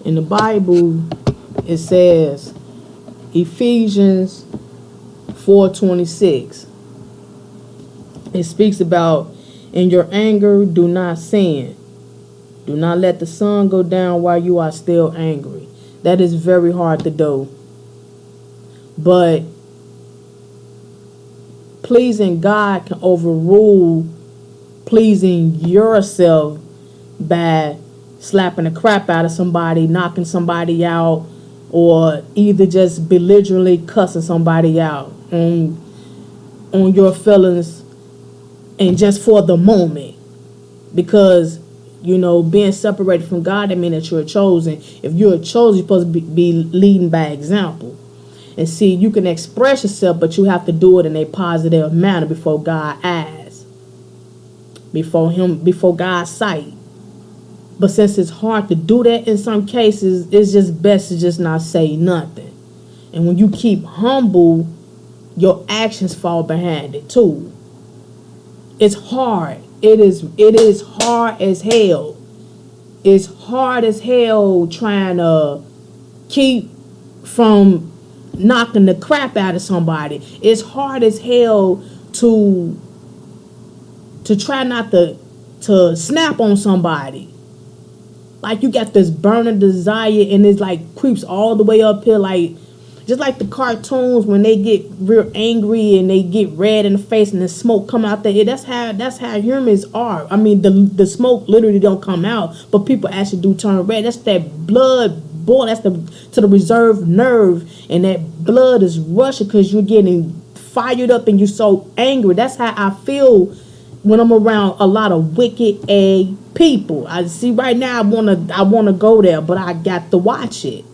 In the Bible, it says, Ephesians 4:26. It speaks about, in your anger, do not sin. Do not let the sun go down while you are still angry. That is very hard to do. But pleasing God can overrule pleasing yourself by slapping the crap out of somebody, knocking somebody out, or either just belligerently cussing somebody out on your feelings and just for the moment. Because, being separated from God, that means that you're chosen. If you're chosen, you're supposed to be leading by example. And see, you can express yourself, but you have to do it in a positive manner before God's eyes, before God's sight. But since it's hard to do that in some cases, it's just best to just not say nothing. And when you keep humble, your actions fall behind it too. It's hard. It is hard as hell. It's hard as hell trying to keep from knocking the crap out of somebody. It's hard as hell to try not to snap on somebody. Like you got this burning desire and it's like creeps all the way up here, like just like the cartoons when they get real angry and they get red in the face and the smoke come out there. That's how humans are. I mean, the smoke literally don't come out, but people actually do turn red. That's that blood boil. That's to the reserved nerve, and that blood is rushing because you're getting fired up and you're so angry. That's how I feel when I'm around a lot of wicked people. I see right now I wanna go there, but I got to watch it.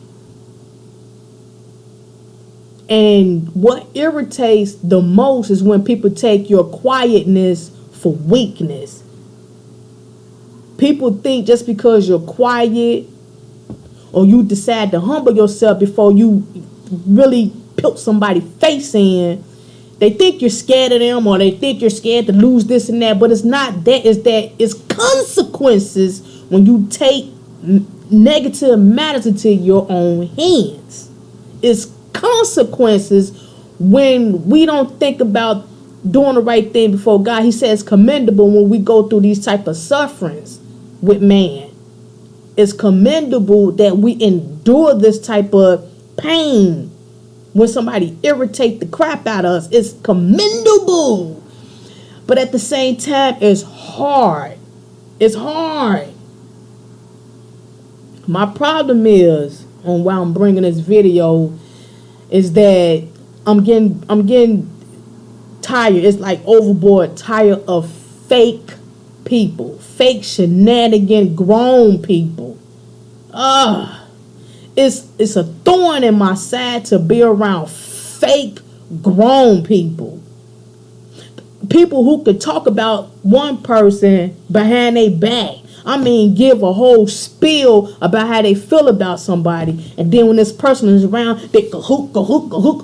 And what irritates the most is when people take your quietness for weakness. People think just because you're quiet or you decide to humble yourself before you really put somebody's face in, they think you're scared of them or they think you're scared to lose this and that. But it's not that. It's consequences when you take negative matters into your own hands. It's consequences when we don't think about doing the right thing before God. He says commendable when we go through these type of sufferings with man. It's commendable that we endure this type of pain when somebody irritate the crap out of us. It's commendable. But at the same time, it's hard. It's hard. My problem is, on why I'm bringing this video, is that I'm getting tired. It's like overboard tired of fake people, fake shenanigan grown people. It's a thorn in my side to be around fake grown people. People who could talk about one person behind their back. I mean, give a whole spiel about how they feel about somebody. And then when this person is around, they hook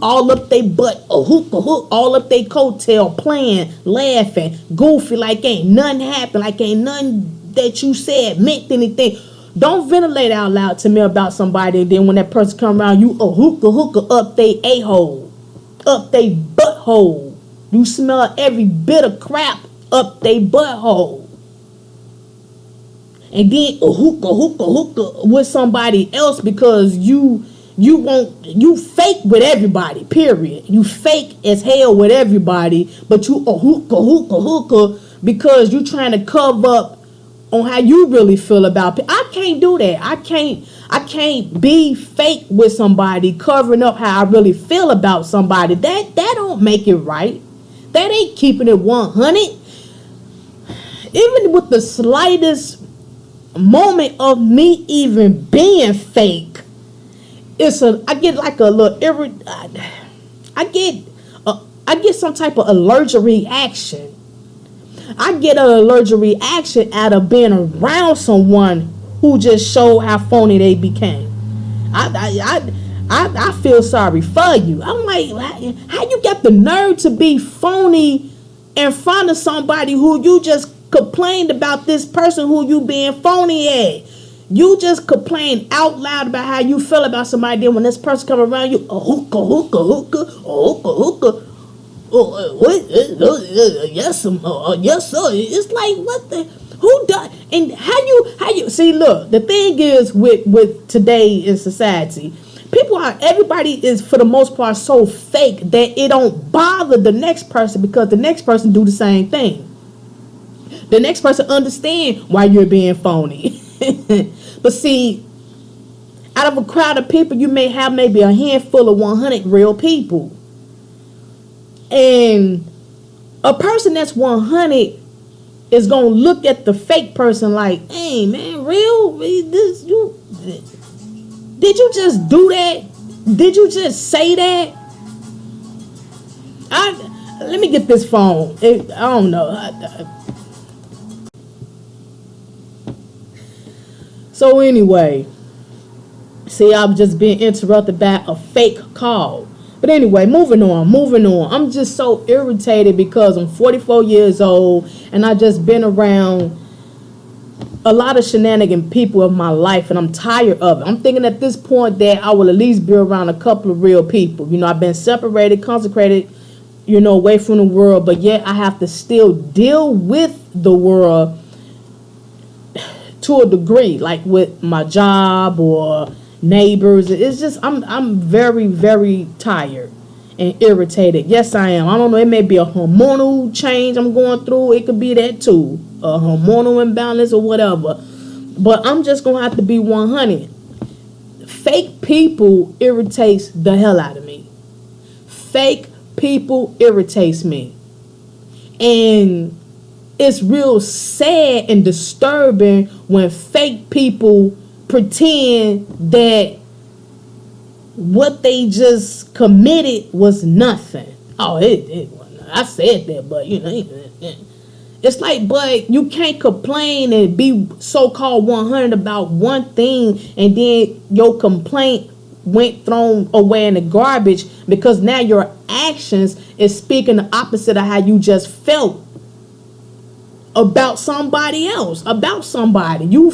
all up their butt, hook all up their coattail, playing, laughing, goofy, like ain't nothing happened, like ain't nothing that you said meant anything. Don't ventilate out loud to me about somebody, and then when that person come around, you hookah up they a-hole, up they butthole. You smell every bit of crap up they butthole. And then hookah with somebody else because you fake with everybody, period. You fake as hell with everybody, but you hookah because you trying to cover up on how you really feel about people. I can't do that. I can't be fake with somebody, covering up how I really feel about somebody. That don't make it right. That ain't keeping it 100. Even with the slightest moment of me even being fake, I get like a little I get some type of allergic reaction. I get an allergic reaction out of being around someone who just showed how phony they became. I feel sorry for you. I'm like, how you got the nerve to be phony in front of somebody who you just complained about, this person who you being phony at? You just complain out loud about how you feel about somebody. Then when this person come around you, a hookah. Yes, yes, sir. It's like, what the? Who does? And how you see? Look, the thing is with today in society, everybody is for the most part so fake that it don't bother the next person because the next person do the same thing. The next person understand why you're being phony. But see, out of a crowd of people, you may have maybe a handful of 100 real people. And a person that's 100 is going to look at the fake person like, hey, man, real? Did you just do that? Did you just say that? Let me get this phone. I don't know. So anyway, see, I've just been interrupted by a fake call. But anyway, moving on. I'm just so irritated because I'm 44 years old and I just been around a lot of shenanigan people of my life and I'm tired of it. I'm thinking at this point that I will at least be around a couple of real people. You know, I've been separated, consecrated, away from the world, but yet I have to still deal with the world to a degree, like with my job or neighbors. It's just I'm very, very tired and irritated. Yes, I am. I don't know, it may be a hormonal change I'm going through. It could be that too, a hormonal imbalance or whatever, but I'm just gonna have to be 100. Fake people irritates the hell out of me. Fake people irritates me, and it's real sad and disturbing when fake people pretend that what they just committed was nothing. Oh, it wasn't. I said that, but it's like, but you can't complain and be so-called 100 about one thing and then your complaint went thrown away in the garbage because now your actions is speaking the opposite of how you just felt about somebody else, about somebody. You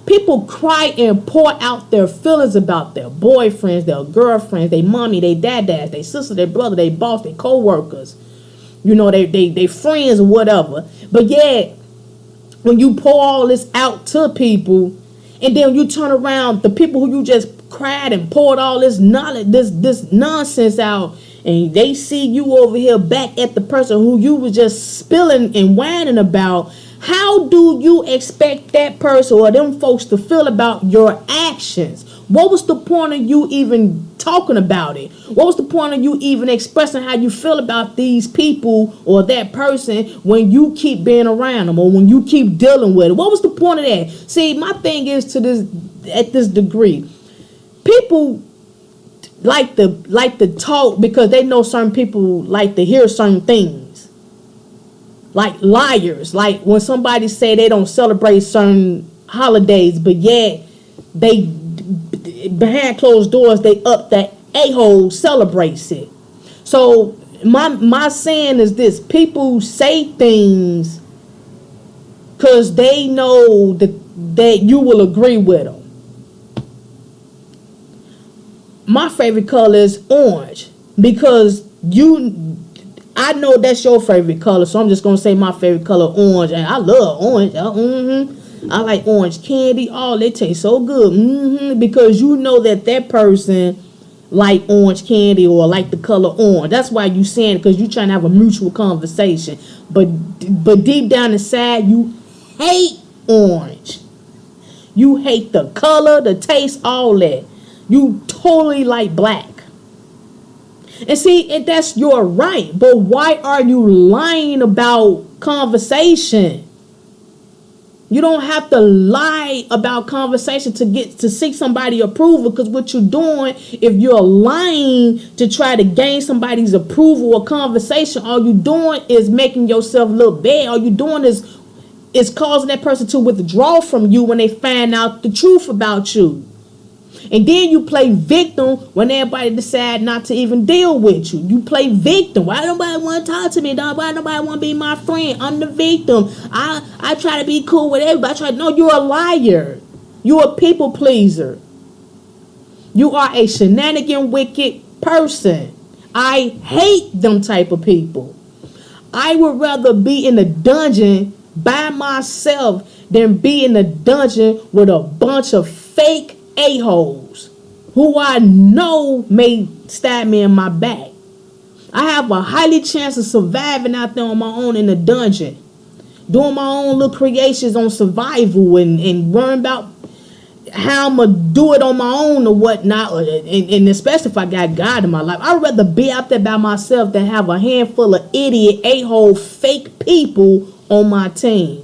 people cry and pour out their feelings about their boyfriends, their girlfriends, their mommy, their dads, their sister, their brother, their boss, their co-workers, they friends or whatever. But yet, when you pour all this out to people, and then you turn around, the people who you just cried and poured all this knowledge, this nonsense out, and they see you over here back at the person who you was just spilling and whining about, how do you expect that person or them folks to feel about your actions? What was the point of you even talking about it? What was the point of you even expressing how you feel about these people or that person when you keep being around them or when you keep dealing with it? What was the point of that? See, my thing is at this degree, people like to talk because they know certain people like to hear certain things. Like liars. Like when somebody say they don't celebrate certain holidays, but yet they behind closed doors they up that a-hole celebrates it. So my saying is this: people say things because they know that you will agree with them. My favorite color is orange because I know that's your favorite color, so I'm just gonna say my favorite color, orange, and I love orange. I like orange candy. Oh, they taste so good. Because you know that person like orange candy or like the color orange. That's why you saying it, because you trying to have a mutual conversation. But deep down inside, you hate orange. You hate the color, the taste, all that. You totally like black. And see, and that's your right. But why are you lying about conversation? You don't have to lie about conversation to seek somebody's approval, because what you're doing, if you're lying to try to gain somebody's approval or conversation, all you're doing is making yourself look bad. All you're doing is causing that person to withdraw from you when they find out the truth about you. And then you play victim when everybody decide not to even deal with you. You play victim. Why nobody want to talk to me, dog? Why nobody want to be my friend? I'm the victim. I try to be cool with everybody. No, you're a liar. You're a people pleaser. You are a shenanigan, wicked person. I hate them type of people. I would rather be in a dungeon by myself than be in a dungeon with a bunch of fake a-holes who I know may stab me in my back. I have a highly chance of surviving out there on my own in a dungeon, doing my own little creations on survival and worrying about how I'm going to do it on my own or whatnot, and especially if I got God in my life. I'd rather be out there by myself than have a handful of idiot, a-hole, fake people on my team.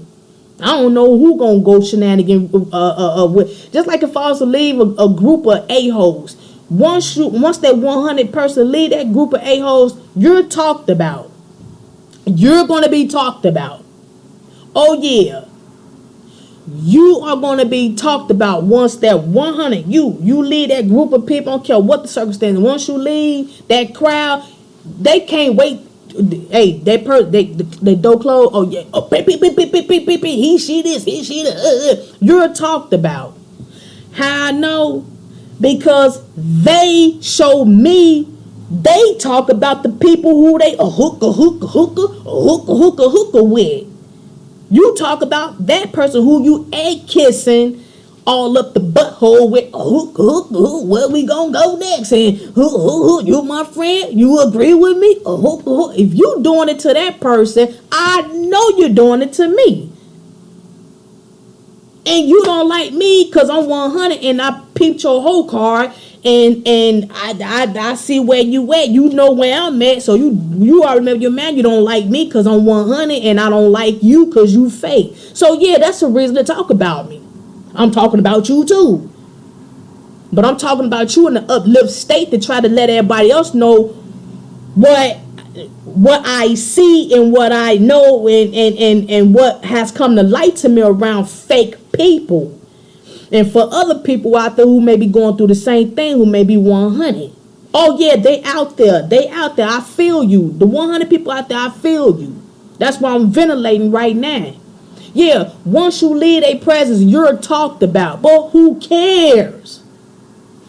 I don't know who gonna go shenanigans with. Just like if I was to leave a group of a-holes, once that 100 person leave that group of a-holes, you're talked about. You're gonna be talked about. Oh yeah, you are gonna be talked about once that 100. You leave that group of people. I don't care what the circumstances. Once you leave that crowd, they can't wait. Hey, they door close. Oh yeah. Oh, beep, beep, beep, beep, beep, beep, beep, beep. He, she, this. He, she, that. You're talked about. How I know? Because they show me. They talk about the people who they a hookah with. You talk about that person who you egg kissing all up the butthole with where we gonna go next? And you my friend, you agree with me? If you doing it to that person, I know you're doing it to me. And you don't like me because I'm 100 and I peeped your whole card and I see where you at. You know where I'm at. So you already know your man. You don't like me because I'm 100 and I don't like you because you fake. So yeah, that's a reason to talk about me. I'm talking about you too. But I'm talking about you in the uplift state to try to let everybody else know what I see and what I know and what has come to light to me around fake people. And for other people out there who may be going through the same thing, who may be 100. Oh yeah, they out there. I feel you. The 100 people out there, I feel you. That's why I'm ventilating right now. Yeah, once you leave a presence, you're talked about. But who cares?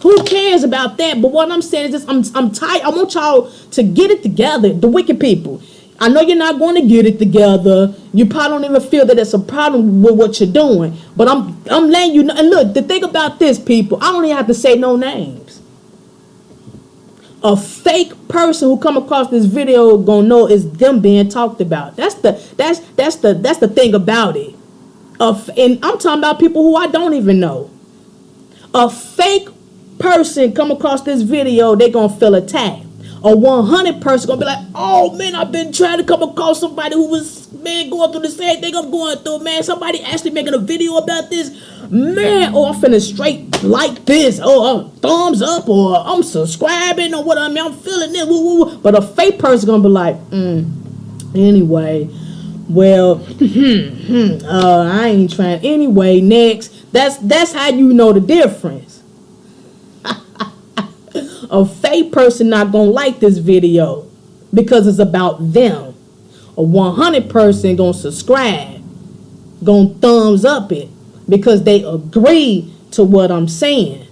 Who cares about that? But what I'm saying is this, I'm tired. I want y'all to get it together, the wicked people. I know you're not going to get it together. You probably don't even feel that it's a problem with what you're doing. But I'm letting you know. And look, the thing about this, people, I don't even have to say no names. A fake person who come across this video gonna know it's them being talked about. That's the thing about it. And I'm talking about people who I don't even know. A fake person come across this video, they gonna feel attacked. A 100 person gonna be like, oh man, I've been trying to come across somebody who was going through the same thing I'm going through, man. Somebody actually making a video about this, man. Oh, I'm finna straight like this. Oh, thumbs up, or I'm subscribing, or what I mean. I'm feeling it. Woo, woo. But a fake person gonna be like, anyway, well, I ain't trying. Anyway, next. That's how you know the difference. A fake person not gonna like this video because it's about them. A 100 person gonna subscribe, gonna thumbs up it because they agree to what I'm saying.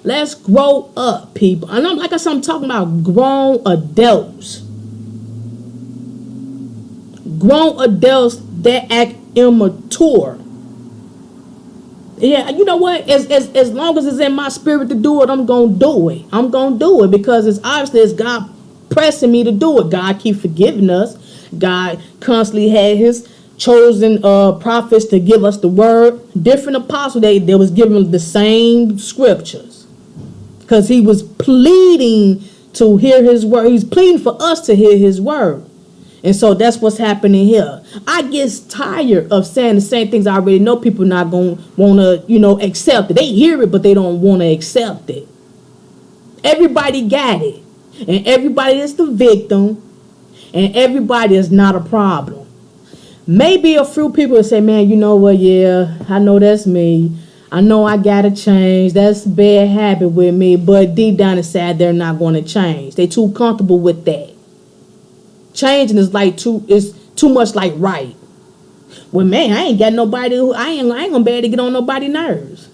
Let's grow up, people. And I'm I'm talking about grown adults. Grown adults that act immature. Yeah, you know what? As long as it's in my spirit to do it, I'm gonna do it. I'm gonna do it because it's God pressing me to do it. God keep forgiving us. God constantly had His chosen prophets to give us the word. Different apostles they was giving the same scriptures because He was pleading to hear His word. He's pleading for us to hear His word. And so that's what's happening here. I get tired of saying the same things I already know people not going to want to, accept it. They hear it, but they don't want to accept it. Everybody got it. And everybody is the victim. And everybody is not a problem. Maybe a few people will say, man, you know what, yeah, I know that's me. I know I gotta change. That's a bad habit with me, but deep down inside, they're not going to change. They too comfortable with that. Changing is too much like right. Well, man, I ain't got nobody I ain't gonna be able to get on nobody's nerves.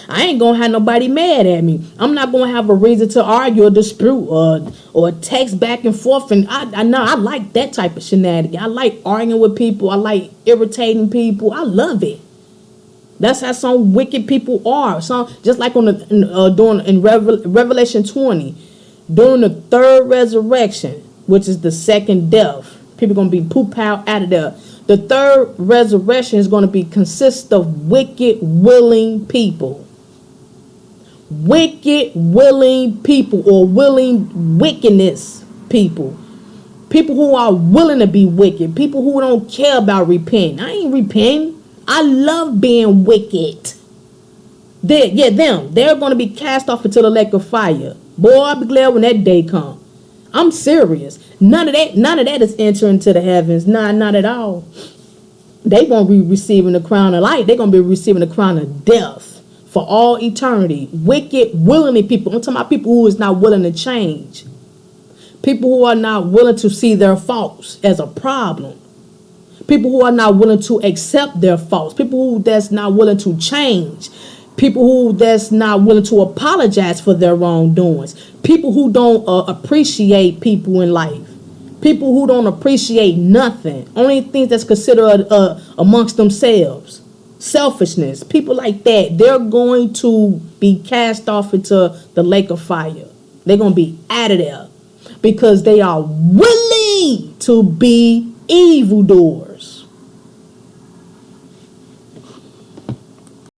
I ain't gonna have nobody mad at me. I'm not gonna have a reason to argue or dispute or text back and forth. And I know I like that type of shenanigans. I like arguing with people. I like irritating people. I love it. That's how some wicked people are. Some just like in Revelation 20, during the third resurrection, which is the second death, people gonna be poop out of there. The third resurrection is gonna consist of wicked, willing people. Wicked, willing people, or willing wickedness people. People who are willing to be wicked. People who don't care about repenting. I ain't repenting. I love being wicked. Them. They're going to be cast off into the lake of fire. Boy, I'll be glad when that day comes. I'm serious. None of that is entering into the heavens. Not at all. They won't be receiving the crown of life. They're going to be receiving the crown of death for all eternity. Wicked, willing people. I'm talking about people who is not willing to change. People who are not willing to see their faults as a problem. People who are not willing to accept their faults. People who that's not willing to change. People who that's not willing to apologize for their wrongdoings. People who don't appreciate people in life. People who don't appreciate nothing. Only things that's considered amongst themselves. Selfishness. People like that, they're going to be cast off into the lake of fire. They're going to be out of there because they are willing to be evildoers.